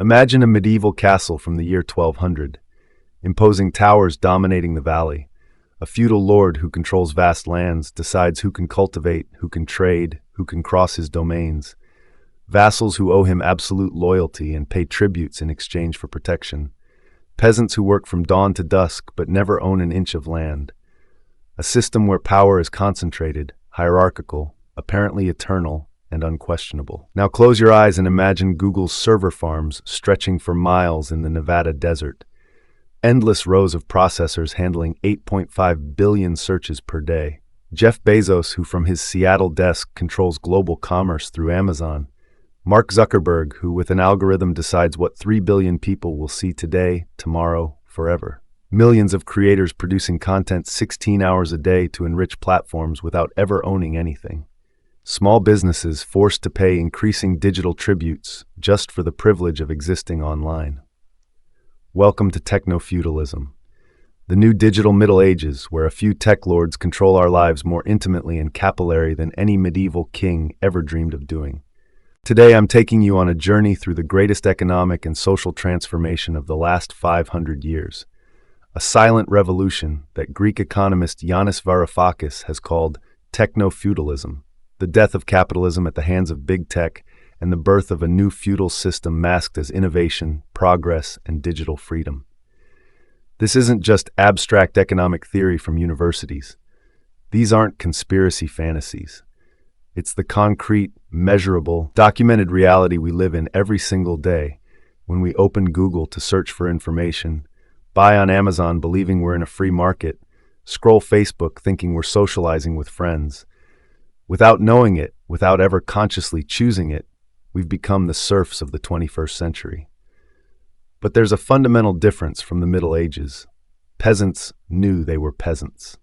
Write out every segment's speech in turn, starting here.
Imagine a medieval castle from the year 1200, imposing towers dominating the valley. A feudal lord who controls vast lands decides who can cultivate, who can trade, who can cross his domains. Vassals who owe him absolute loyalty and pay tributes in exchange for protection. Peasants who work from dawn to dusk but never own an inch of land. A system where power is concentrated, hierarchical, apparently eternal, and unquestionable. Now close your eyes and imagine Google's server farms stretching for miles in the Nevada desert. Endless rows of processors handling 8.5 billion searches per day. Jeff Bezos, who from his Seattle desk controls global commerce through Amazon. Mark Zuckerberg, who with an algorithm decides what 3 billion people will see today, tomorrow, forever. Millions of creators producing content 16 hours a day to enrich platforms without ever owning anything. Small businesses forced to pay increasing digital tributes just for the privilege of existing online. Welcome to Techno-Feudalism, the new digital Middle Ages where a few tech lords control our lives more intimately and capillary than any medieval king ever dreamed of doing. Today I'm taking you on a journey through the greatest economic and social transformation of the last 500 years, a silent revolution that Greek economist Yanis Varoufakis has called Techno-Feudalism, the death of capitalism at the hands of big tech, and the birth of a new feudal system masked as innovation, progress, and digital freedom. This isn't just abstract economic theory from universities. These aren't conspiracy fantasies. It's the concrete, measurable, documented reality we live in every single day when we open Google to search for information, buy on Amazon believing we're in a free market, scroll Facebook thinking we're socializing with friends. Without knowing it, without ever consciously choosing it, we've become the serfs of the 21st century. But there's a fundamental difference from the Middle Ages. Peasants knew they were peasants.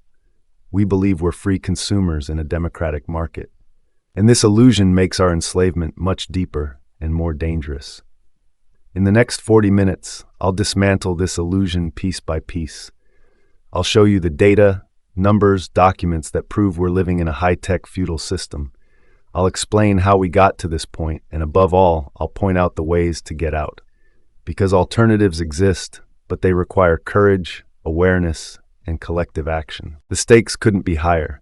We believe we're free consumers in a democratic market. And this illusion makes our enslavement much deeper and more dangerous. In the next 40 minutes, I'll dismantle this illusion piece by piece. I'll show you the data, numbers, documents that prove we're living in a high-tech feudal system. I'll explain how we got to this point, and above all, I'll point out the ways to get out. Because alternatives exist, but they require courage, awareness, and collective action. The stakes couldn't be higher.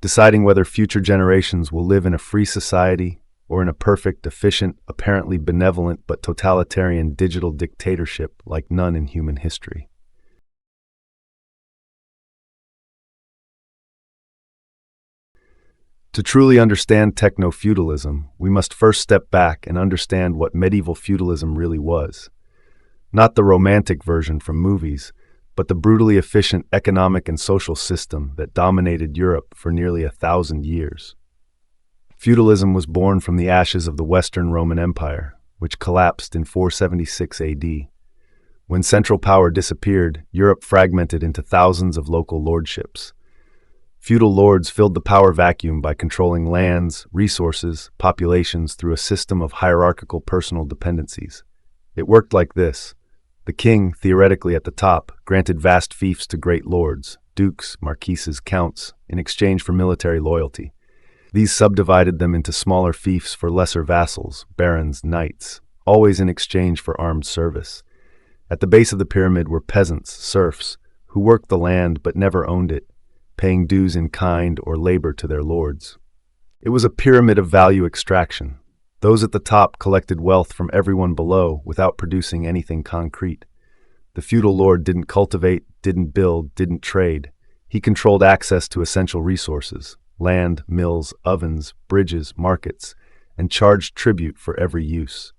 Deciding whether future generations will live in a free society or in a perfect, efficient, apparently benevolent but totalitarian digital dictatorship like none in human history. To truly understand techno-feudalism, we must first step back and understand what medieval feudalism really was. Not the romantic version from movies, but the brutally efficient economic and social system that dominated Europe for nearly 1,000 years. Feudalism was born from the ashes of the Western Roman Empire, which collapsed in 476 AD. When central power disappeared, Europe fragmented into thousands of local lordships. Feudal lords filled the power vacuum by controlling lands, resources, populations through a system of hierarchical personal dependencies. It worked like this. The king, theoretically at the top, granted vast fiefs to great lords, dukes, marquises, counts, in exchange for military loyalty. These subdivided them into smaller fiefs for lesser vassals, barons, knights, always in exchange for armed service. At the base of the pyramid were peasants, serfs, who worked the land but never owned it, paying dues in kind or labor to their lords. It was a pyramid of value extraction. Those at the top collected wealth from everyone below without producing anything concrete. The feudal lord didn't cultivate, didn't build, didn't trade. He controlled access to essential resources, land, mills, ovens, bridges, markets, and charged tribute for every use.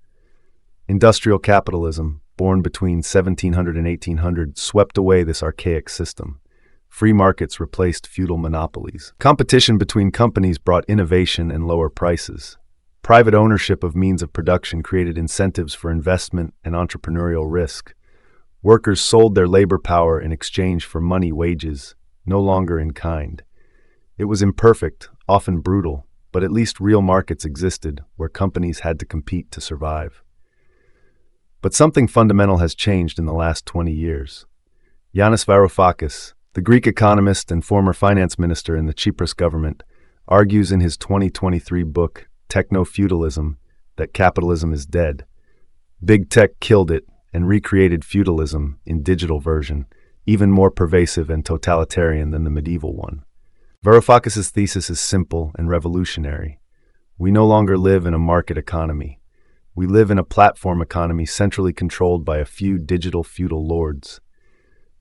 Industrial capitalism, born between 1700 and 1800, swept away this archaic system. Free markets replaced feudal monopolies. Competition between companies brought innovation and lower prices. Private ownership of means of production created incentives for investment and entrepreneurial risk. Workers sold their labor power in exchange for money wages, no longer in kind. It was imperfect, often brutal, but at least real markets existed where companies had to compete to survive. But something fundamental has changed in the last 20 years. Yanis Varoufakis, the Greek economist and former finance minister in the Tsipras government, argues in his 2023 book, Techno-Feudalism, that capitalism is dead. Big tech killed it and recreated feudalism in digital version, even more pervasive and totalitarian than the medieval one. Varoufakis's thesis is simple and revolutionary. We no longer live in a market economy. We live in a platform economy centrally controlled by a few digital feudal lords.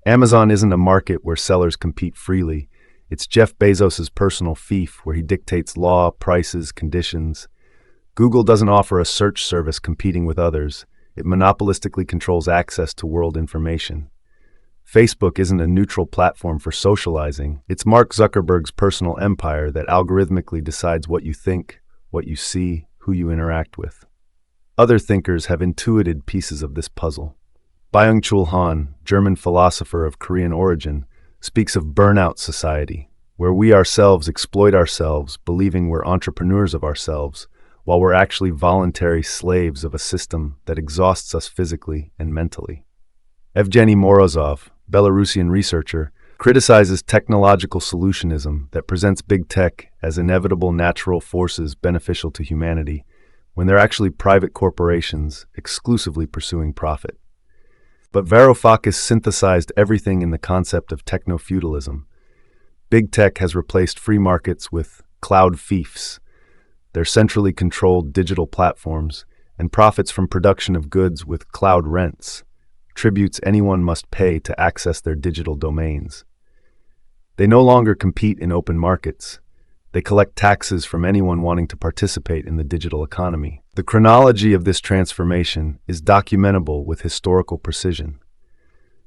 Amazon isn't a market where sellers compete freely. It's Jeff Bezos's personal fief where he dictates law, prices, conditions. Google doesn't offer a search service competing with others. It monopolistically controls access to world information. Facebook isn't a neutral platform for socializing. It's Mark Zuckerberg's personal empire that algorithmically decides what you think, what you see, who you interact with. Other thinkers have intuited pieces of this puzzle. Byung-Chul Han, German philosopher of Korean origin, speaks of burnout society, where we ourselves exploit ourselves, believing we're entrepreneurs of ourselves, while we're actually voluntary slaves of a system that exhausts us physically and mentally. Evgeny Morozov, Belarusian researcher, criticizes technological solutionism that presents big tech as inevitable natural forces beneficial to humanity, when they're actually private corporations exclusively pursuing profit. But Varoufakis synthesized everything in the concept of techno-feudalism. Big tech has replaced free markets with cloud fiefs. They're centrally controlled digital platforms, and profits from production of goods with cloud rents, tributes anyone must pay to access their digital domains. They no longer compete in open markets. They collect taxes from anyone wanting to participate in the digital economy. The chronology of this transformation is documentable with historical precision.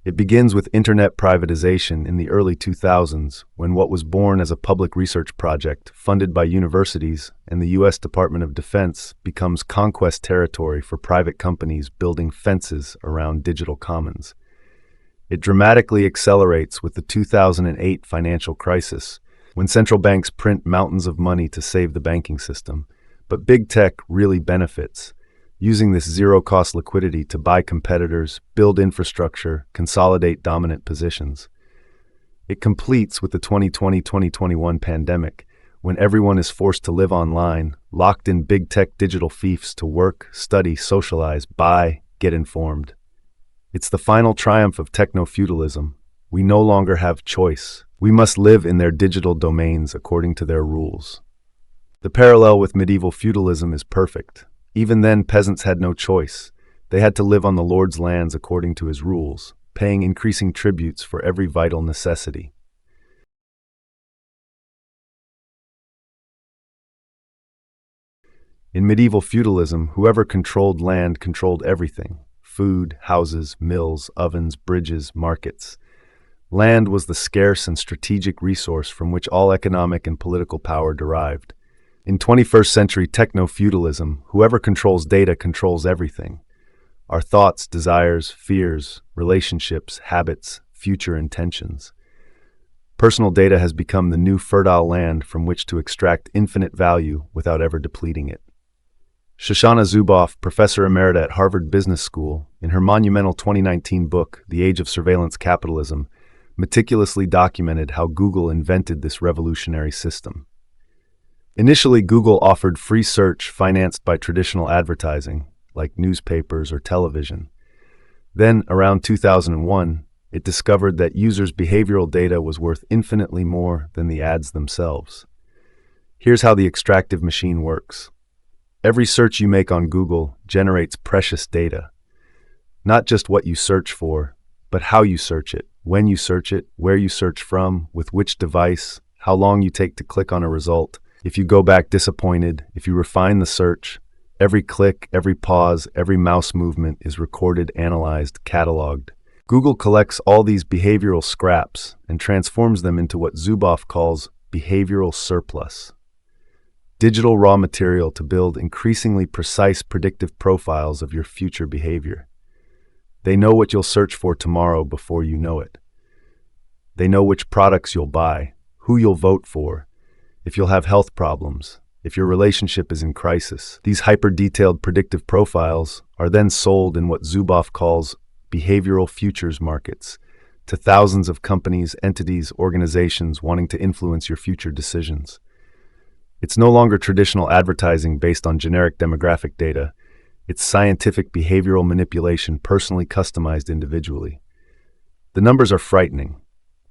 It begins with internet privatization in the early 2000s, when what was born as a public research project funded by universities and the U.S. Department of Defense becomes conquest territory for private companies building fences around digital commons. It dramatically accelerates with the 2008 financial crisis, when central banks print mountains of money to save the banking system. But big tech really benefits, using this zero-cost liquidity to buy competitors, build infrastructure, consolidate dominant positions. It completes with the 2020-2021 pandemic, when everyone is forced to live online, locked in big tech digital fiefs to work, study, socialize, buy, get informed. It's the final triumph of techno-feudalism. We no longer have choice. We must live in their digital domains according to their rules. The parallel with medieval feudalism is perfect. Even then, peasants had no choice. They had to live on the lord's lands according to his rules, paying increasing tributes for every vital necessity. In medieval feudalism, whoever controlled land controlled everything: food, houses, mills, ovens, bridges, markets. Land was the scarce and strategic resource from which all economic and political power derived. In 21st century techno-feudalism, whoever controls data controls everything. Our thoughts, desires, fears, relationships, habits, future intentions. Personal data has become the new fertile land from which to extract infinite value without ever depleting it. Shoshana Zuboff, professor emerita at Harvard Business School, in her monumental 2019 book, The Age of Surveillance Capitalism, meticulously documented how Google invented this revolutionary system. Initially, Google offered free search financed by traditional advertising, like newspapers or television. Then, around 2001, it discovered that users' behavioral data was worth infinitely more than the ads themselves. Here's how the extractive machine works. Every search you make on Google generates precious data. Not just what you search for, but how you search it, when you search it, where you search from, with which device, how long you take to click on a result. If you go back disappointed, if you refine the search, every click, every pause, every mouse movement is recorded, analyzed, cataloged. Google collects all these behavioral scraps and transforms them into what Zuboff calls behavioral surplus. Digital raw material to build increasingly precise predictive profiles of your future behavior. They know what you'll search for tomorrow before you know it. They know which products you'll buy, who you'll vote for, if you'll have health problems, if your relationship is in crisis. These hyper-detailed predictive profiles are then sold in what Zuboff calls behavioral futures markets to thousands of companies, entities, organizations wanting to influence your future decisions. It's no longer traditional advertising based on generic demographic data. It's scientific behavioral manipulation personally customized individually. The numbers are frightening.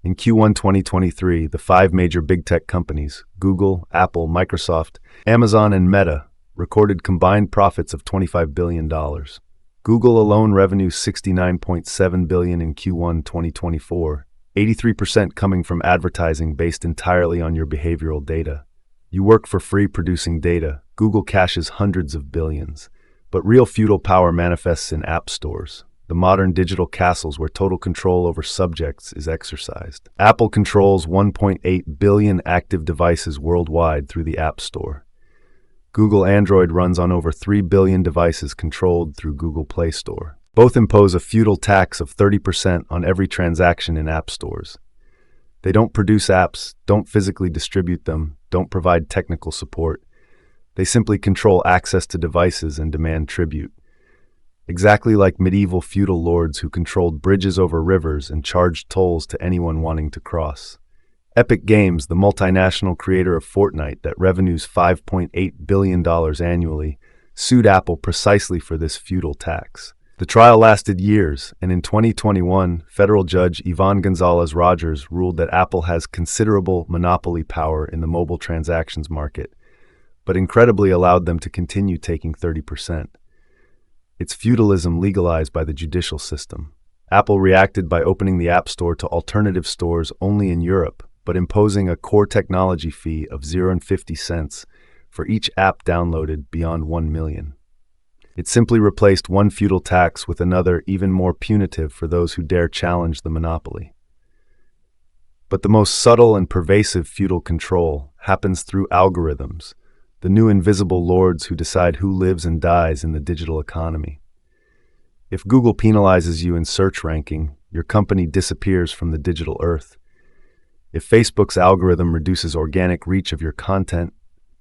In Q1 2023, the five major big tech companies, Google, Apple, Microsoft, Amazon, and Meta, recorded combined profits of $25 billion. Google alone revenue $69.7 billion in Q1 2024, 83% coming from advertising based entirely on your behavioral data. You work for free producing data. Google cashes hundreds of billions. But real feudal power manifests in app stores, the modern digital castles where total control over subjects is exercised. Apple controls 1.8 billion active devices worldwide through the App Store. Google Android runs on over 3 billion devices controlled through Google Play Store. Both impose a feudal tax of 30% on every transaction in app stores. They don't produce apps, don't physically distribute them, don't provide technical support. They simply control access to devices and demand tribute. Exactly like medieval feudal lords who controlled bridges over rivers and charged tolls to anyone wanting to cross. Epic Games, the multinational creator of Fortnite that revenues $5.8 billion annually, sued Apple precisely for this feudal tax. The trial lasted years, and in 2021, federal judge Yvonne Gonzalez-Rogers ruled that Apple has considerable monopoly power in the mobile transactions market, but incredibly allowed them to continue taking 30%. It's feudalism legalized by the judicial system. Apple reacted by opening the App Store to alternative stores only in Europe, but imposing a core technology fee of 0.50 cents for each app downloaded beyond 1 million. It simply replaced one feudal tax with another even more punitive for those who dare challenge the monopoly. But the most subtle and pervasive feudal control happens through algorithms, the new invisible lords who decide who lives and dies in the digital economy. If Google penalizes you in search ranking, your company disappears from the digital earth. If Facebook's algorithm reduces organic reach of your content,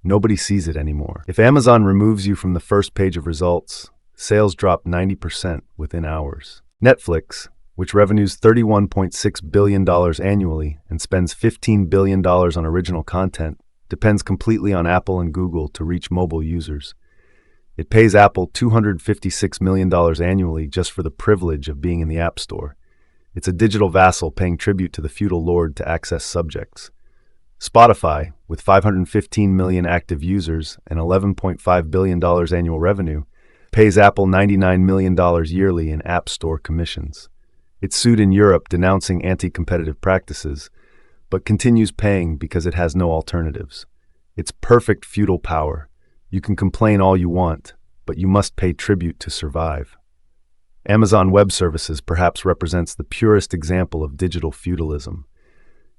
nobody sees it anymore. If Amazon removes you from the first page of results, sales drop 90% within hours. Netflix, which revenues $31.6 billion annually and spends $15 billion on original content, depends completely on Apple and Google to reach mobile users. It pays Apple $256 million annually just for the privilege of being in the App Store. It's a digital vassal paying tribute to the feudal lord to access subjects. Spotify, with 515 million active users and $11.5 billion annual revenue, pays Apple $99 million yearly in App Store commissions. It's sued in Europe denouncing anti-competitive practices, but continues paying because it has no alternatives. It's perfect feudal power. You can complain all you want, but you must pay tribute to survive. Amazon Web Services perhaps represents the purest example of digital feudalism.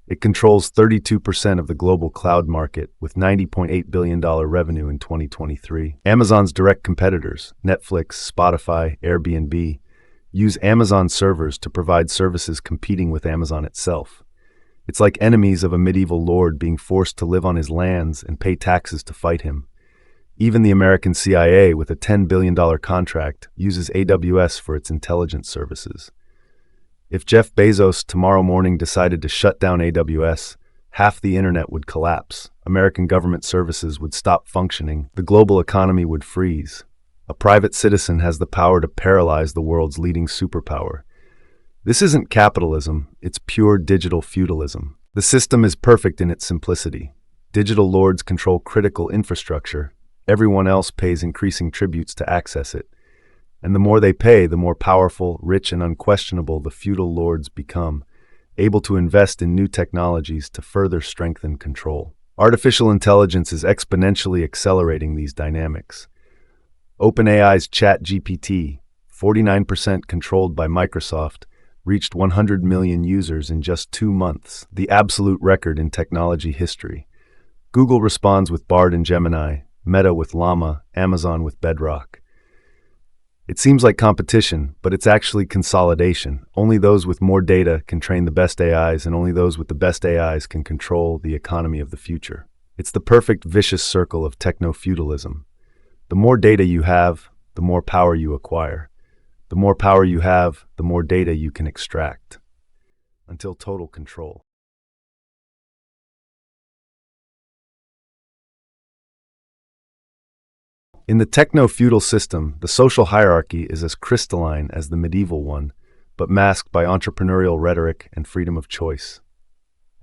It controls 32% of the global cloud market with $90.8 billion revenue in 2023. Amazon's direct competitors, Netflix, Spotify, Airbnb, use Amazon servers to provide services competing with Amazon itself. It's like enemies of a medieval lord being forced to live on his lands and pay taxes to fight him. Even the American CIA, with a $10 billion contract, uses AWS for its intelligence services. If Jeff Bezos tomorrow morning decided to shut down AWS, half the internet would collapse, American government services would stop functioning, the global economy would freeze. A private citizen has the power to paralyze the world's leading superpower. This isn't capitalism, it's pure digital feudalism. The system is perfect in its simplicity. Digital lords control critical infrastructure. Everyone else pays increasing tributes to access it. And the more they pay, the more powerful, rich, and unquestionable the feudal lords become, able to invest in new technologies to further strengthen control. Artificial intelligence is exponentially accelerating these dynamics. OpenAI's ChatGPT, 49% controlled by Microsoft, reached 100 million users in just 2 months, the absolute record in technology history. Google responds with Bard and Gemini, Meta with Llama, Amazon with Bedrock. It seems like competition, but it's actually consolidation. Only those with more data can train the best AIs, and only those with the best AIs can control the economy of the future. It's the perfect vicious circle of techno-feudalism. The more data you have, the more power you acquire. The more power you have, the more data you can extract, until total control. In the techno-feudal system, the social hierarchy is as crystalline as the medieval one, but masked by entrepreneurial rhetoric and freedom of choice.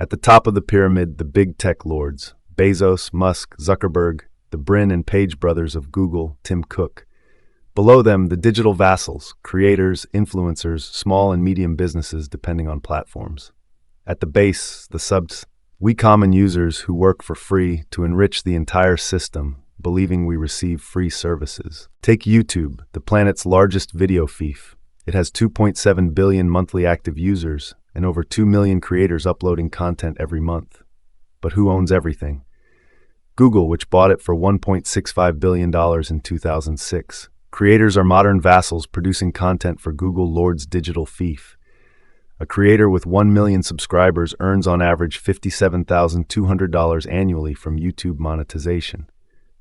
At the top of the pyramid, the big tech lords, Bezos, Musk, Zuckerberg, the Brin and Page brothers of Google, Tim Cook. Below them, the digital vassals, creators, influencers, small and medium businesses depending on platforms. At the base, the subs, we common users who work for free to enrich the entire system, believing we receive free services. Take YouTube, the planet's largest video fief. It has 2.7 billion monthly active users and over 2 million creators uploading content every month. But who owns everything? Google, which bought it for $1.65 billion in 2006. Creators are modern vassals producing content for Google Lord's digital fief. A creator with 1 million subscribers earns on average $57,200 annually from YouTube monetization.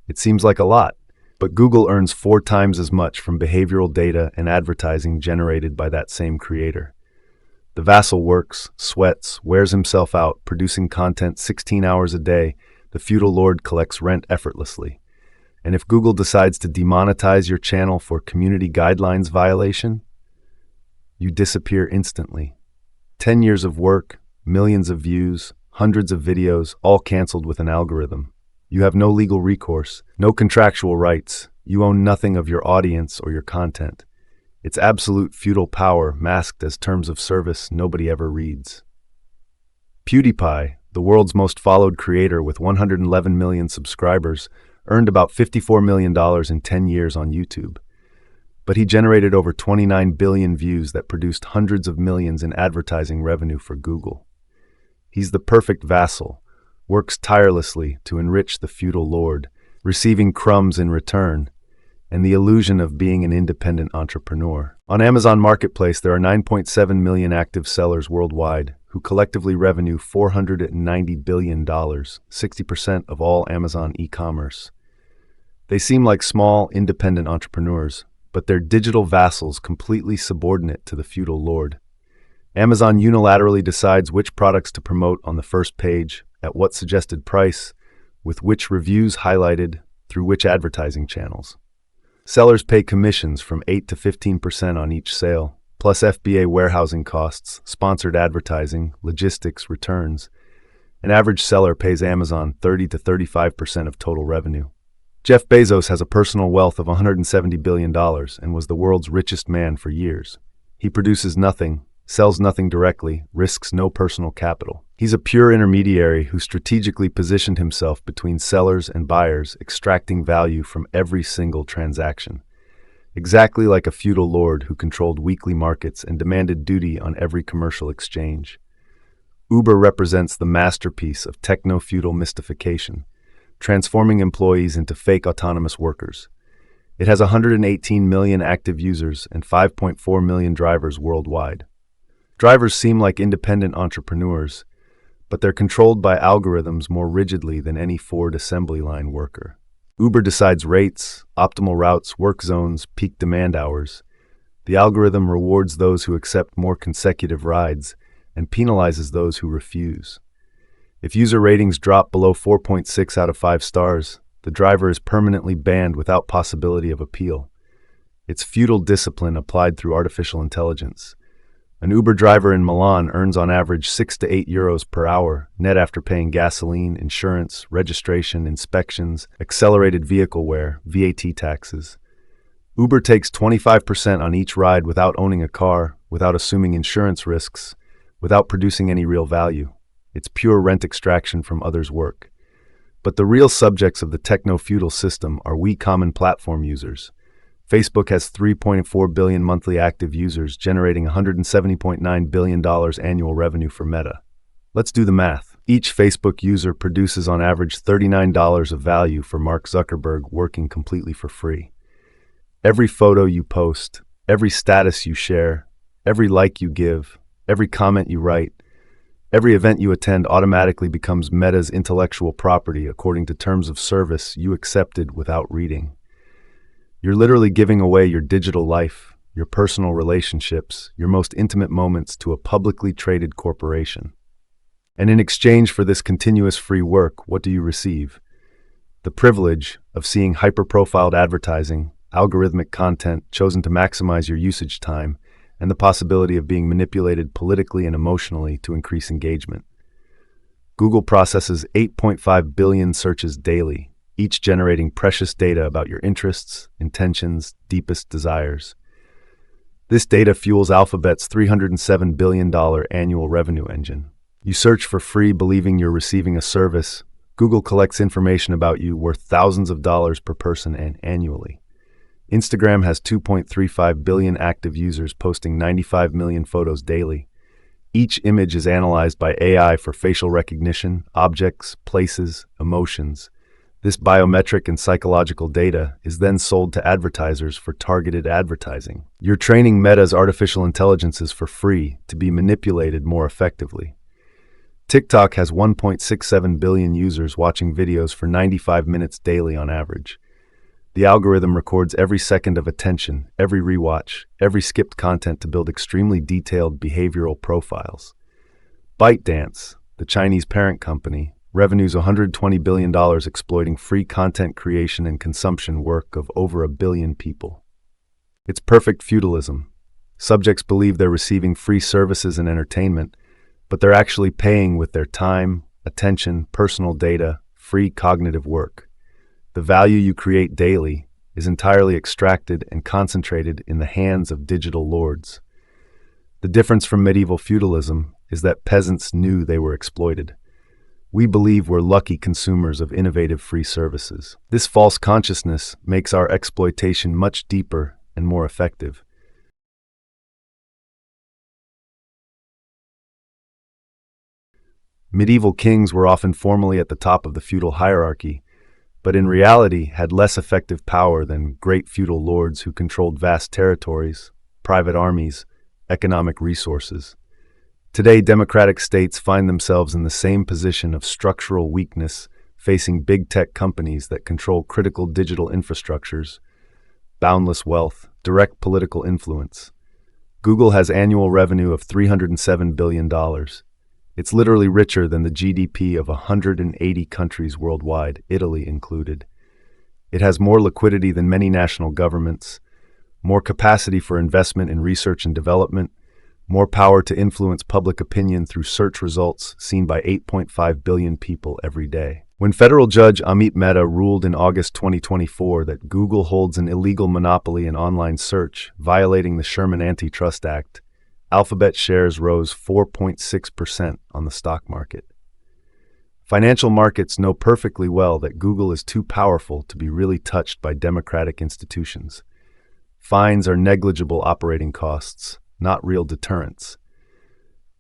It seems like a lot, but Google earns 4 times as much from behavioral data and advertising generated by that same creator. The vassal works, sweats, wears himself out, producing content 16 hours a day. The feudal lord collects rent effortlessly. And if Google decides to demonetize your channel for community guidelines violation, you disappear instantly. 10 years of work, millions of views, hundreds of videos, all canceled with an algorithm. You have no legal recourse, no contractual rights. You own nothing of your audience or your content. It's absolute feudal power masked as terms of service nobody ever reads. PewDiePie, the world's most followed creator with 111 million subscribers, earned about $54 million in 10 years on YouTube. But he generated over 29 billion views that produced hundreds of millions in advertising revenue for Google. He's the perfect vassal, works tirelessly to enrich the feudal lord, receiving crumbs in return, and the illusion of being an independent entrepreneur. On Amazon Marketplace, there are 9.7 million active sellers worldwide who collectively revenue $490 billion, 60% of all Amazon e-commerce. They seem like small, independent entrepreneurs, but they're digital vassals completely subordinate to the feudal lord. Amazon unilaterally decides which products to promote on the first page, at what suggested price, with which reviews highlighted, through which advertising channels. Sellers pay commissions from 8 to 15% on each sale, plus FBA warehousing costs, sponsored advertising, logistics, returns. An average seller pays Amazon 30 to 35% of total revenue. Jeff Bezos has a personal wealth of $170 billion and was the world's richest man for years. He produces nothing, sells nothing directly, risks no personal capital. He's a pure intermediary who strategically positioned himself between sellers and buyers, extracting value from every single transaction. Exactly like a feudal lord who controlled weekly markets and demanded duty on every commercial exchange. Uber represents the masterpiece of techno-feudal mystification, transforming employees into fake autonomous workers. It has 118 million active users and 5.4 million drivers worldwide. Drivers seem like independent entrepreneurs, but they're controlled by algorithms more rigidly than any Ford assembly line worker. Uber decides rates, optimal routes, work zones, peak demand hours. The algorithm rewards those who accept more consecutive rides and penalizes those who refuse. If user ratings drop below 4.6 out of 5 stars, the driver is permanently banned without possibility of appeal. It's feudal discipline applied through artificial intelligence. An Uber driver in Milan earns on average 6 to 8 euros per hour, net after paying gasoline, insurance, registration, inspections, accelerated vehicle wear, VAT taxes. Uber takes 25% on each ride without owning a car, without assuming insurance risks, without producing any real value. It's pure rent extraction from others' work. But the real subjects of the techno-feudal system are we common platform users. Facebook has 3.4 billion monthly active users, generating $170.9 billion annual revenue for Meta. Let's do the math. Each Facebook user produces on average $39 of value for Mark Zuckerberg, working completely for free. Every photo you post, every status you share, every like you give, every comment you write, every event you attend automatically becomes Meta's intellectual property according to terms of service you accepted without reading. You're literally giving away your digital life, your personal relationships, your most intimate moments to a publicly traded corporation. And in exchange for this continuous free work, what do you receive? The privilege of seeing hyper-profiled advertising, algorithmic content chosen to maximize your usage time, and the possibility of being manipulated politically and emotionally to increase engagement. Google processes 8.5 billion searches daily, each generating precious data about your interests, intentions, deepest desires. This data fuels Alphabet's $307 billion annual revenue engine. You search for free believing you're receiving a service. Google collects information about you worth thousands of dollars per person and annually. Instagram has 2.35 billion active users posting 95 million photos daily. Each image is analyzed by AI for facial recognition, objects, places, emotions. This biometric and psychological data is then sold to advertisers for targeted advertising. You're training Meta's artificial intelligences for free to be manipulated more effectively. TikTok has 1.67 billion users watching videos for 95 minutes daily on average. The algorithm records every second of attention, every rewatch, every skipped content to build extremely detailed behavioral profiles. ByteDance, the Chinese parent company, revenues $120 billion exploiting free content creation and consumption work of over 1 billion people. It's perfect feudalism. Subjects believe they're receiving free services and entertainment, but they're actually paying with their time, attention, personal data, free cognitive work. The value you create daily is entirely extracted and concentrated in the hands of digital lords. The difference from medieval feudalism is that peasants knew they were exploited. We believe we're lucky consumers of innovative free services. This false consciousness makes our exploitation much deeper and more effective. Medieval kings were often formally at the top of the feudal hierarchy, but in reality had less effective power than great feudal lords who controlled vast territories, private armies, economic resources. Today, democratic states find themselves in the same position of structural weakness, facing big tech companies that control critical digital infrastructures, boundless wealth, direct political influence. Google has annual revenue of $307 billion. It's literally richer than the GDP of 180 countries worldwide, Italy included. It has more liquidity than many national governments, more capacity for investment in research and development, more power to influence public opinion through search results seen by 8.5 billion people every day. When federal judge Amit Mehta ruled in August 2024 that Google holds an illegal monopoly in online search, violating the Sherman Antitrust Act, Alphabet shares rose 4.6% on the stock market. Financial markets know perfectly well that Google is too powerful to be really touched by democratic institutions. Fines are negligible operating costs, not real deterrents.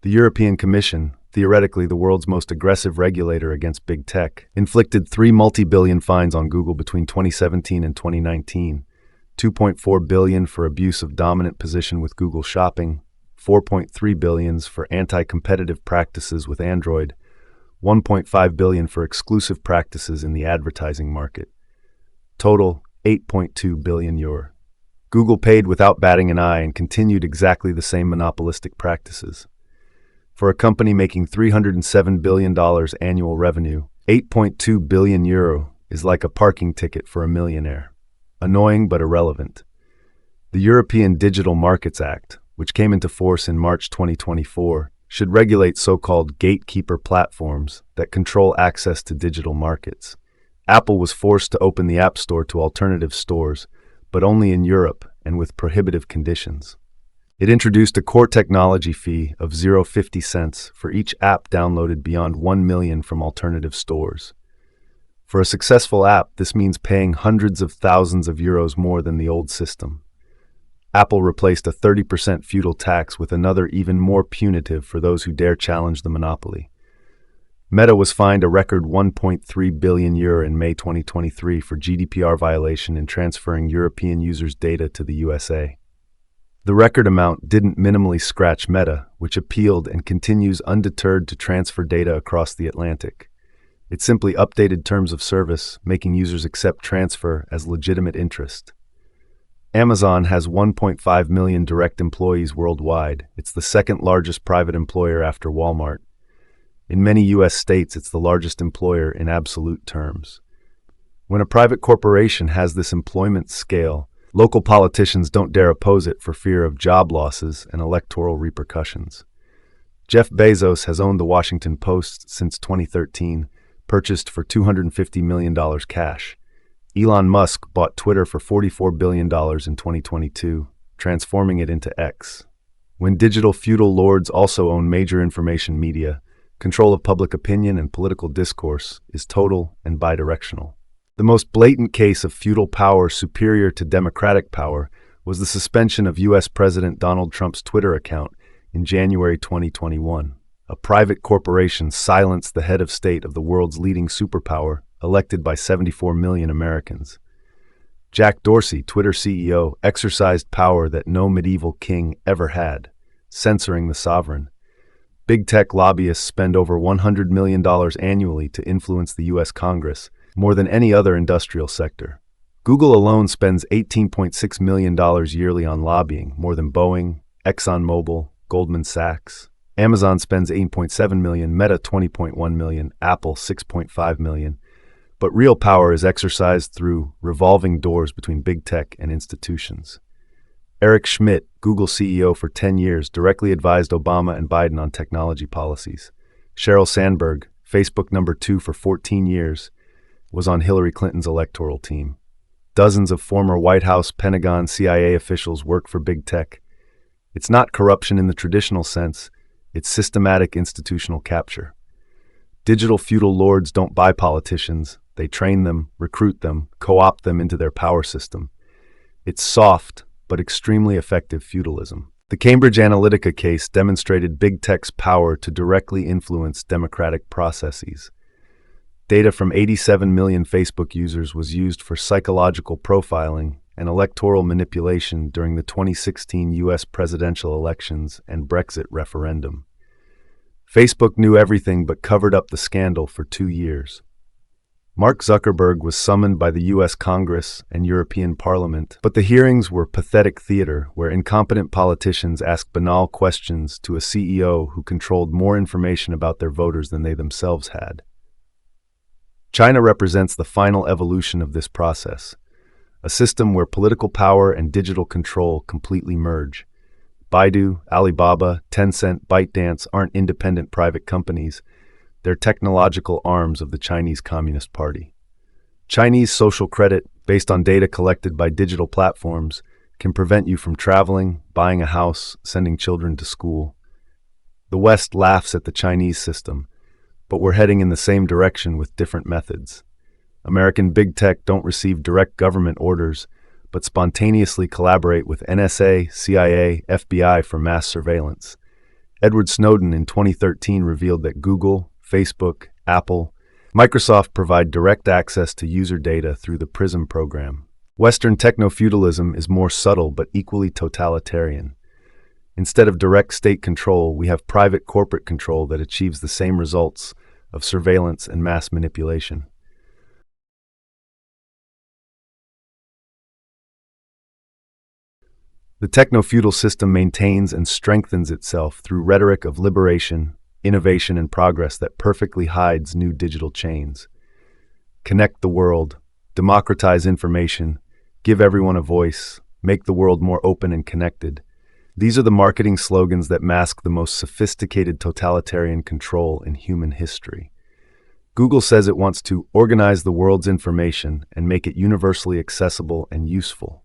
The European Commission, theoretically the world's most aggressive regulator against big tech, inflicted 3 multi-billion fines on Google between 2017 and 2019, $2.4 billion for abuse of dominant position with Google Shopping, $4.3 billion for anti-competitive practices with Android, $1.5 billion for exclusive practices in the advertising market. Total, €8.2 billion. Google paid without batting an eye and continued exactly the same monopolistic practices. For a company making $307 billion annual revenue, €8.2 billion is like a parking ticket for a millionaire. Annoying but irrelevant. The European Digital Markets Act, which came into force in March 2024, should regulate so-called gatekeeper platforms that control access to digital markets. Apple was forced to open the App Store to alternative stores, but only in Europe and with prohibitive conditions. It introduced a core technology fee of 0.50 cents for each app downloaded beyond 1 million from alternative stores. For a successful app, this means paying hundreds of thousands of euros more than the old system. Apple replaced a 30% feudal tax with another even more punitive for those who dare challenge the monopoly. Meta was fined a record €1.3 billion in May 2023 for GDPR violation in transferring European users' data to the USA. The record amount didn't minimally scratch Meta, which appealed and continues undeterred to transfer data across the Atlantic. It simply updated terms of service, making users accept transfer as legitimate interest. Amazon has 1.5 million direct employees worldwide. It's the second largest private employer after Walmart. In many U.S. states, it's the largest employer in absolute terms. When a private corporation has this employment scale, local politicians don't dare oppose it for fear of job losses and electoral repercussions. Jeff Bezos has owned the Washington Post since 2013, purchased for $250 million cash. Elon Musk bought Twitter for $44 billion in 2022, transforming it into X. When digital feudal lords also own major information media, control of public opinion and political discourse is total and bidirectional. The most blatant case of feudal power superior to democratic power was the suspension of U.S. President Donald Trump's Twitter account in January 2021. A private corporation silenced the head of state of the world's leading superpower, elected by 74 million Americans. Jack Dorsey, Twitter CEO, exercised power that no medieval king ever had, censoring the sovereign. Big tech lobbyists spend over $100 million annually to influence the U.S. Congress, more than any other industrial sector. Google alone spends $18.6 million yearly on lobbying, more than Boeing, ExxonMobil, Goldman Sachs. Amazon spends $8.7 million, Meta $20.1 million, Apple $6.5 million. But real power is exercised through revolving doors between big tech and institutions. Eric Schmidt, Google CEO for 10 years, directly advised Obama and Biden on technology policies. Sheryl Sandberg, Facebook number 2 for 14 years, was on Hillary Clinton's electoral team. Dozens of former White House, Pentagon, CIA officials work for big tech. It's not corruption in the traditional sense, it's systematic institutional capture. Digital feudal lords don't buy politicians, they train them, recruit them, co-opt them into their power system. It's soft, but extremely effective feudalism. The Cambridge Analytica case demonstrated big tech's power to directly influence democratic processes. Data from 87 million Facebook users was used for psychological profiling and electoral manipulation during the 2016 U.S. presidential elections and Brexit referendum. Facebook knew everything but covered up the scandal for 2 years. Mark Zuckerberg was summoned by the U.S. Congress and European Parliament, but the hearings were pathetic theater where incompetent politicians asked banal questions to a CEO who controlled more information about their voters than they themselves had. China represents the final evolution of this process, a system where political power and digital control completely merge. Baidu, Alibaba, Tencent, ByteDance aren't independent private companies. They're technological arms of the Chinese Communist Party. Chinese social credit, based on data collected by digital platforms, can prevent you from traveling, buying a house, sending children to school. The West laughs at the Chinese system, but we're heading in the same direction with different methods. American big tech don't receive direct government orders, but spontaneously collaborate with NSA, CIA, FBI for mass surveillance. Edward Snowden in 2013 revealed that Google, Facebook, Apple, Microsoft provide direct access to user data through the PRISM program. Western techno-feudalism is more subtle but equally totalitarian. Instead of direct state control, we have private corporate control that achieves the same results of surveillance and mass manipulation. The techno-feudal system maintains and strengthens itself through rhetoric of liberation, innovation, and progress that perfectly hides new digital chains. Connect the world, democratize information, give everyone a voice, make the world more open and connected. These are the marketing slogans that mask the most sophisticated totalitarian control in human history. Google says it wants to organize the world's information and make it universally accessible and useful.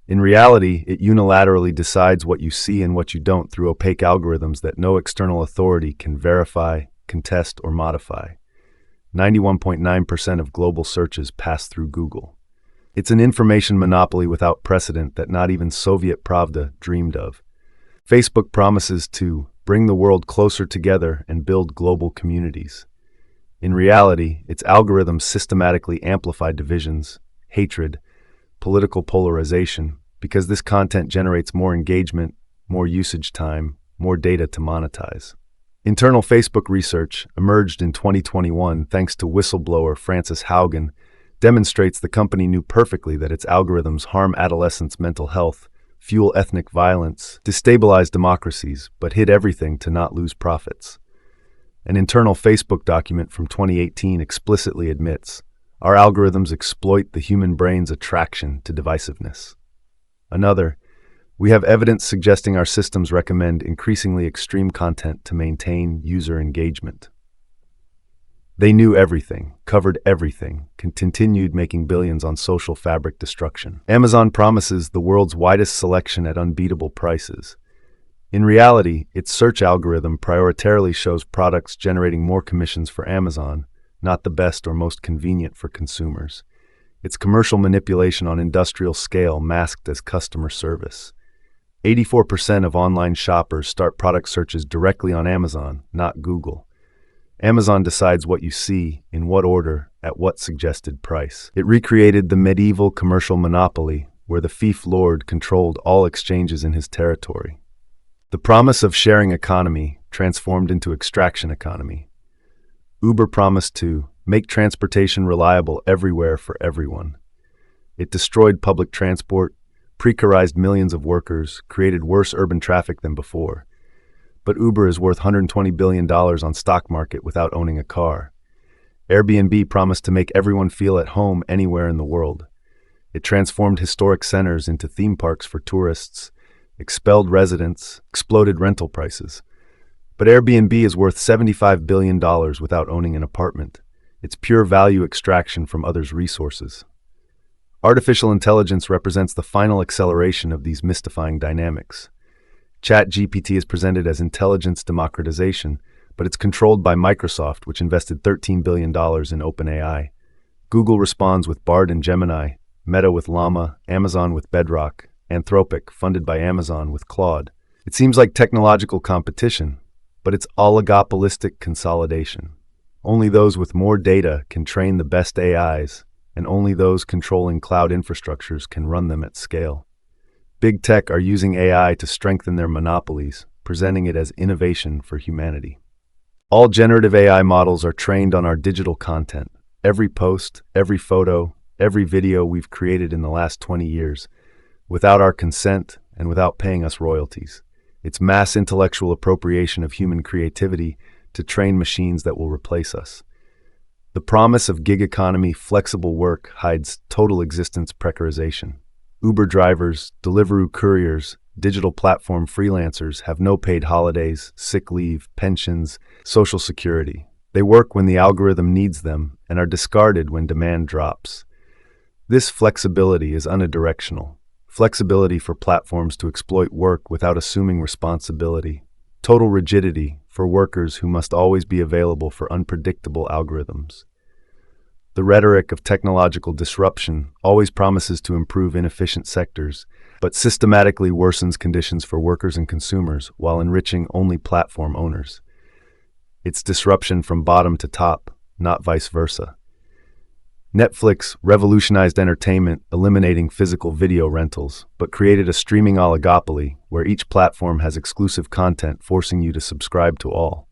In reality, it unilaterally decides what you see and what you don't through opaque algorithms that no external authority can verify, contest, or modify. 91.9% of global searches pass through Google. It's an information monopoly without precedent that not even Soviet Pravda dreamed of. Facebook promises to bring the world closer together and build global communities. In reality, its algorithms systematically amplify divisions, hatred, political polarization, because this content generates more engagement, more usage time, more data to monetize. Internal Facebook research, emerged in 2021 thanks to whistleblower Frances Haugen, demonstrates the company knew perfectly that its algorithms harm adolescents' mental health, fuel ethnic violence, destabilize democracies, but hid everything to not lose profits. An internal Facebook document from 2018 explicitly admits, Our algorithms exploit the human brain's attraction to divisiveness. Another, we have evidence suggesting our systems recommend increasingly extreme content to maintain user engagement. They knew everything, covered everything, continued making billions on social fabric destruction. Amazon promises the world's widest selection at unbeatable prices. In reality, its search algorithm prioritarily shows products generating more commissions for Amazon, not the best or most convenient for consumers. It's commercial manipulation on industrial scale masked as customer service. 84% of online shoppers start product searches directly on Amazon, not Google. Amazon decides what you see, in what order, at what suggested price. It recreated the medieval commercial monopoly, where the fief lord controlled all exchanges in his territory. The promise of sharing economy transformed into extraction economy. Uber promised to make transportation reliable everywhere for everyone. It destroyed public transport, precarized millions of workers, created worse urban traffic than before. But Uber is worth $120 billion on stock market without owning a car. Airbnb promised to make everyone feel at home anywhere in the world. It transformed historic centers into theme parks for tourists, expelled residents, exploded rental prices. But Airbnb is worth $75 billion without owning an apartment. It's pure value extraction from others' resources. Artificial intelligence represents the final acceleration of these mystifying dynamics. ChatGPT is presented as intelligence democratization, but it's controlled by Microsoft, which invested $13 billion in OpenAI. Google responds with Bard and Gemini, Meta with Llama, Amazon with Bedrock, Anthropic, funded by Amazon, with Claude. It seems like technological competition, but it's oligopolistic consolidation. Only those with more data can train the best AIs, and only those controlling cloud infrastructures can run them at scale. Big tech are using AI to strengthen their monopolies, presenting it as innovation for humanity. All generative AI models are trained on our digital content. Every post, every photo, every video we've created in the last 20 years, without our consent and without paying us royalties. It's mass intellectual appropriation of human creativity to train machines that will replace us. The promise of gig economy flexible work hides total existence precarization. Uber drivers, Deliveroo couriers, digital platform freelancers have no paid holidays, sick leave, pensions, social security. They work when the algorithm needs them and are discarded when demand drops. This flexibility is unidirectional. Flexibility for platforms to exploit work without assuming responsibility. Total rigidity for workers who must always be available for unpredictable algorithms. The rhetoric of technological disruption always promises to improve inefficient sectors, but systematically worsens conditions for workers and consumers while enriching only platform owners. It's disruption from bottom to top, not vice versa. Netflix revolutionized entertainment, eliminating physical video rentals, but created a streaming oligopoly where each platform has exclusive content forcing you to subscribe to all.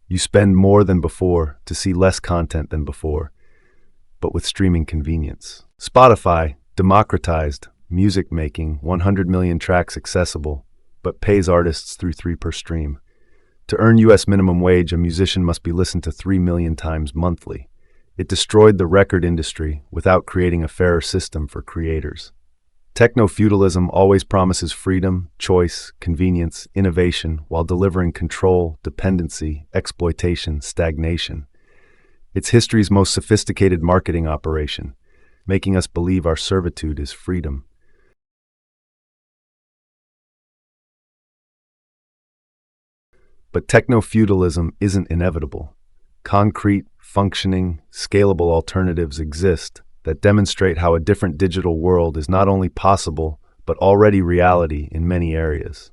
You spend more than before to see less content than before, but with streaming convenience. Spotify democratized music making, 100 million tracks accessible, but pays artists through 3 per stream. To earn U.S. minimum wage, a musician must be listened to 3 million times monthly. It destroyed the record industry without creating a fairer system for creators. Techno-Feudalism always promises freedom, choice, convenience, innovation, while delivering control, dependency, exploitation, stagnation. It's history's most sophisticated marketing operation, making us believe our servitude is freedom. But techno-feudalism isn't inevitable. Concrete, functioning, scalable alternatives exist that demonstrate how a different digital world is not only possible, but already reality in many areas.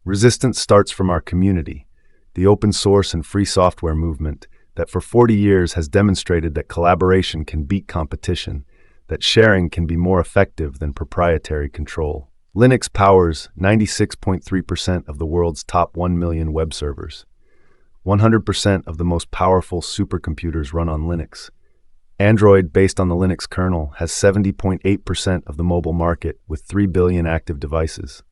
Resistance starts from our community, the open source and free software movement that for 40 years has demonstrated that collaboration can beat competition, that sharing can be more effective than proprietary control. Linux powers 96.3% of the world's top 1 million web servers. 100% of the most powerful supercomputers run on Linux. Android, based on the Linux kernel, has 70.8% of the mobile market with 3 billion active devices.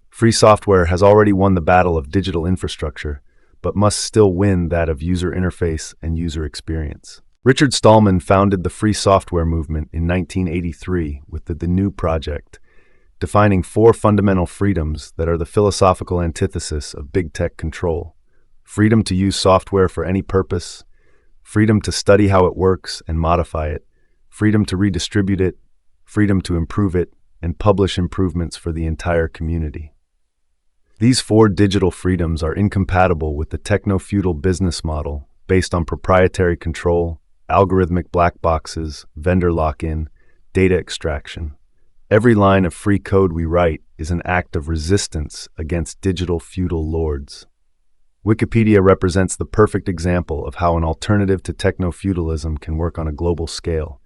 Free software has already won the battle of digital infrastructure, but must still win that of user interface and user experience. Richard Stallman founded the free software movement in 1983 with the GNU Project, defining 4 fundamental freedoms that are the philosophical antithesis of big tech control. Freedom to use software for any purpose, freedom to study how it works and modify it, freedom to redistribute it, freedom to improve it, and publish improvements for the entire community. These 4 digital freedoms are incompatible with the techno-feudal business model based on proprietary control, algorithmic black boxes, vendor lock-in, data extraction. Every line of free code we write is an act of resistance against digital feudal lords. Wikipedia represents the perfect example of how an alternative to techno-feudalism can work on a global scale.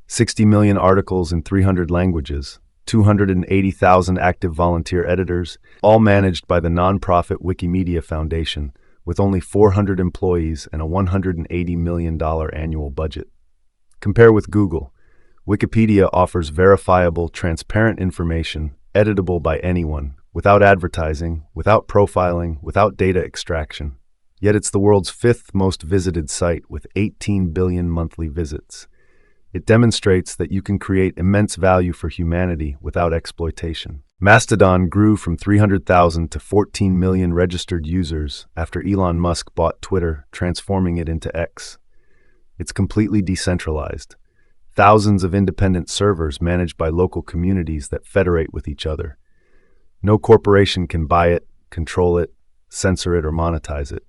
60 million articles in 300 languages, 280,000 active volunteer editors, all managed by the nonprofit Wikimedia Foundation, with only 400 employees and a $180 million annual budget. Compare with Google. Wikipedia offers verifiable, transparent information, editable by anyone, without advertising, without profiling, without data extraction. Yet it's the world's 5th most visited site with 18 billion monthly visits. It demonstrates that you can create immense value for humanity without exploitation. Mastodon grew from 300,000 to 14 million registered users after Elon Musk bought Twitter, transforming it into X. It's completely decentralized. Thousands of independent servers managed by local communities that federate with each other. No corporation can buy it, control it, censor it, or monetize it.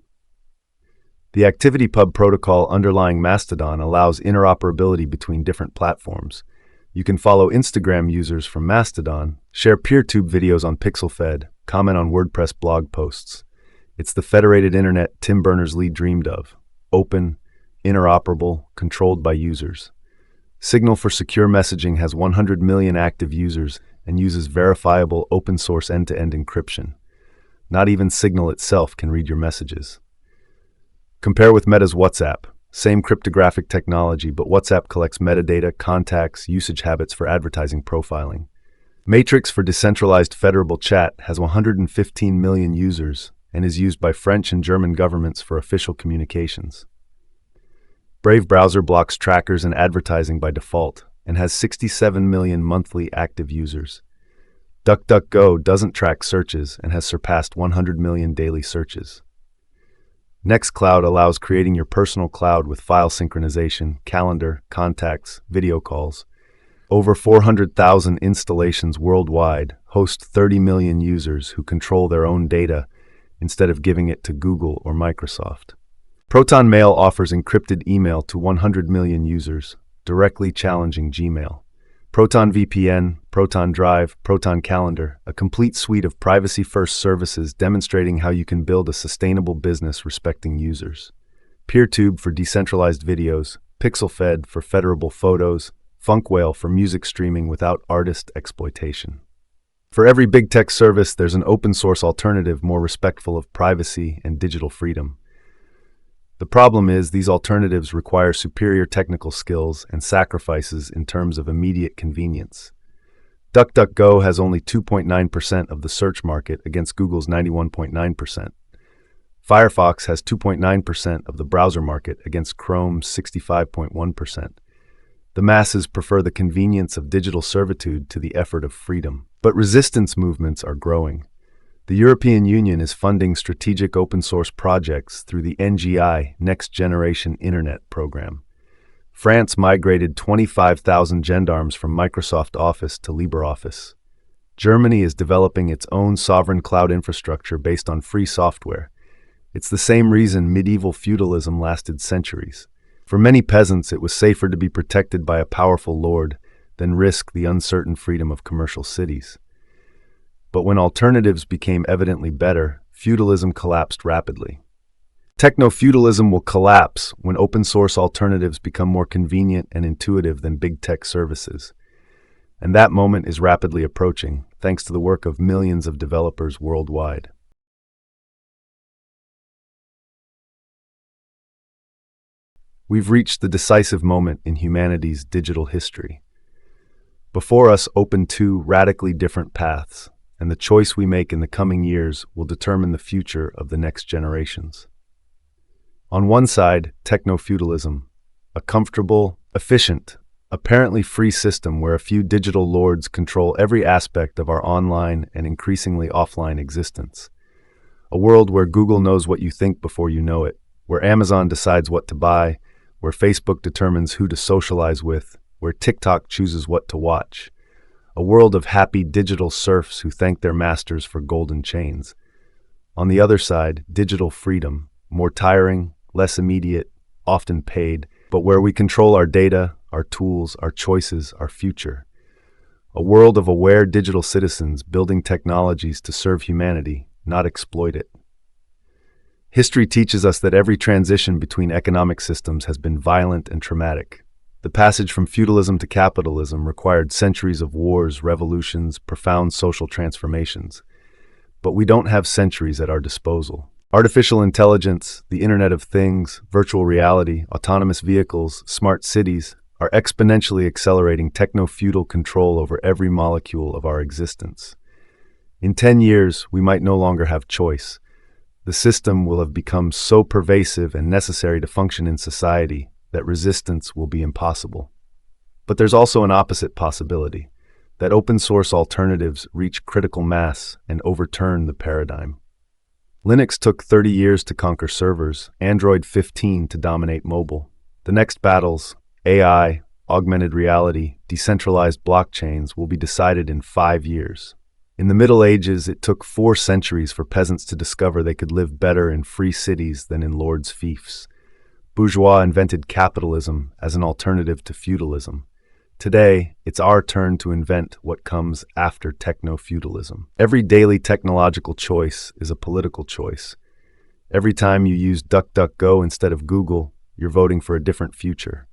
The ActivityPub protocol underlying Mastodon allows interoperability between different platforms. You can follow Instagram users from Mastodon, share PeerTube videos on PixelFed, comment on WordPress blog posts. It's the federated internet Tim Berners-Lee dreamed of. Open, interoperable, controlled by users. Signal for secure messaging has 100 million active users and uses verifiable open-source end-to-end encryption. Not even Signal itself can read your messages. Compare with Meta's WhatsApp. Same cryptographic technology, but WhatsApp collects metadata, contacts, usage habits for advertising profiling. Matrix for decentralized federable chat has 115 million users and is used by French and German governments for official communications. Brave browser blocks trackers and advertising by default and has 67 million monthly active users. DuckDuckGo doesn't track searches and has surpassed 100 million daily searches. Nextcloud allows creating your personal cloud with file synchronization, calendar, contacts, video calls. Over 400,000 installations worldwide host 30 million users who control their own data instead of giving it to Google or Microsoft. Proton Mail offers encrypted email to 100 million users, directly challenging Gmail. Proton VPN, Proton Drive, Proton Calendar, a complete suite of privacy-first services demonstrating how you can build a sustainable business respecting users. PeerTube for decentralized videos, PixelFed for federable photos, Funkwhale for music streaming without artist exploitation. For every big tech service, there's an open-source alternative more respectful of privacy and digital freedom. The problem is these alternatives require superior technical skills and sacrifices in terms of immediate convenience. DuckDuckGo has only 2.9% of the search market against Google's 91.9%. Firefox has 2.9% of the browser market against Chrome's 65.1%. The masses prefer the convenience of digital servitude to the effort of freedom. But resistance movements are growing. The European Union is funding strategic open-source projects through the NGI, Next Generation Internet program. France migrated 25,000 gendarmes from Microsoft Office to LibreOffice. Germany is developing its own sovereign cloud infrastructure based on free software. It's the same reason medieval feudalism lasted centuries. For many peasants, it was safer to be protected by a powerful lord than risk the uncertain freedom of commercial cities. But when alternatives became evidently better, feudalism collapsed rapidly. Techno-feudalism will collapse when open-source alternatives become more convenient and intuitive than big tech services. And that moment is rapidly approaching, thanks to the work of millions of developers worldwide. We've reached the decisive moment in humanity's digital history. Before us open 2 radically different paths, and the choice we make in the coming years will determine the future of the next generations. On one side, techno-feudalism, a comfortable, efficient, apparently free system where a few digital lords control every aspect of our online and increasingly offline existence. A world where Google knows what you think before you know it, where Amazon decides what to buy, where Facebook determines who to socialize with, where TikTok chooses what to watch. A world of happy digital serfs who thank their masters for golden chains. On the other side, digital freedom, more tiring, less immediate, often paid, but where we control our data, our tools, our choices, our future. A world of aware digital citizens building technologies to serve humanity, not exploit it. History teaches us that every transition between economic systems has been violent and traumatic. The passage from feudalism to capitalism required centuries of wars, revolutions, profound social transformations. But we don't have centuries at our disposal. Artificial intelligence, the Internet of Things, virtual reality, autonomous vehicles, smart cities are exponentially accelerating techno-feudal control over every molecule of our existence. In 10 years, we might no longer have choice. The system will have become so pervasive and necessary to function in society that resistance will be impossible. But there's also an opposite possibility, that open source alternatives reach critical mass and overturn the paradigm. Linux took 30 years to conquer servers, Android 15 to dominate mobile. The next battles, AI, augmented reality, decentralized blockchains, will be decided in 5 years. In the Middle Ages, it took 4 centuries for peasants to discover they could live better in free cities than in lords' fiefs. Bourgeois invented capitalism as an alternative to feudalism. Today, it's our turn to invent what comes after techno-feudalism. Every daily technological choice is a political choice. Every time you use DuckDuckGo instead of Google, you're voting for a different future.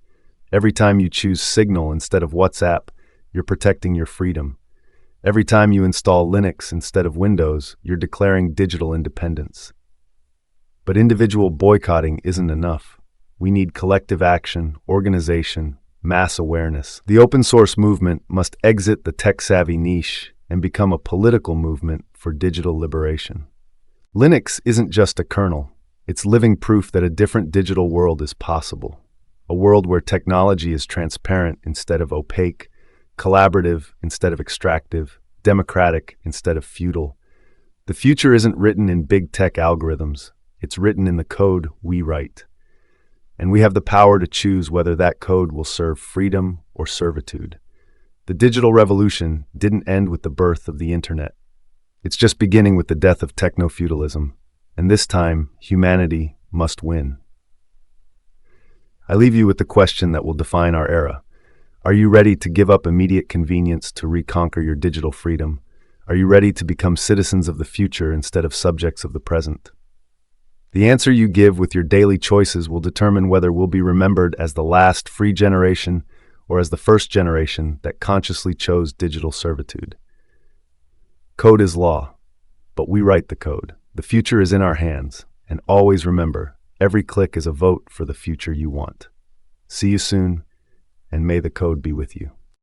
Every time you choose Signal instead of WhatsApp, you're protecting your freedom. Every time you install Linux instead of Windows, you're declaring digital independence. But individual boycotting isn't enough. We need collective action, organization, mass awareness. The open source movement must exit the tech-savvy niche and become a political movement for digital liberation. Linux isn't just a kernel. It's living proof that a different digital world is possible. A world where technology is transparent instead of opaque, collaborative instead of extractive, democratic instead of feudal. The future isn't written in big tech algorithms. It's written in the code we write. And we have the power to choose whether that code will serve freedom or servitude. The digital revolution didn't end with the birth of the internet. It's just beginning with the death of techno-feudalism. And this time, humanity must win. I leave you with the question that will define our era. Are you ready to give up immediate convenience to reconquer your digital freedom? Are you ready to become citizens of the future instead of subjects of the present? The answer you give with your daily choices will determine whether we'll be remembered as the last free generation or as the first generation that consciously chose digital servitude. Code is law, but we write the code. The future is in our hands, and always remember, every click is a vote for the future you want. See you soon, and may the code be with you.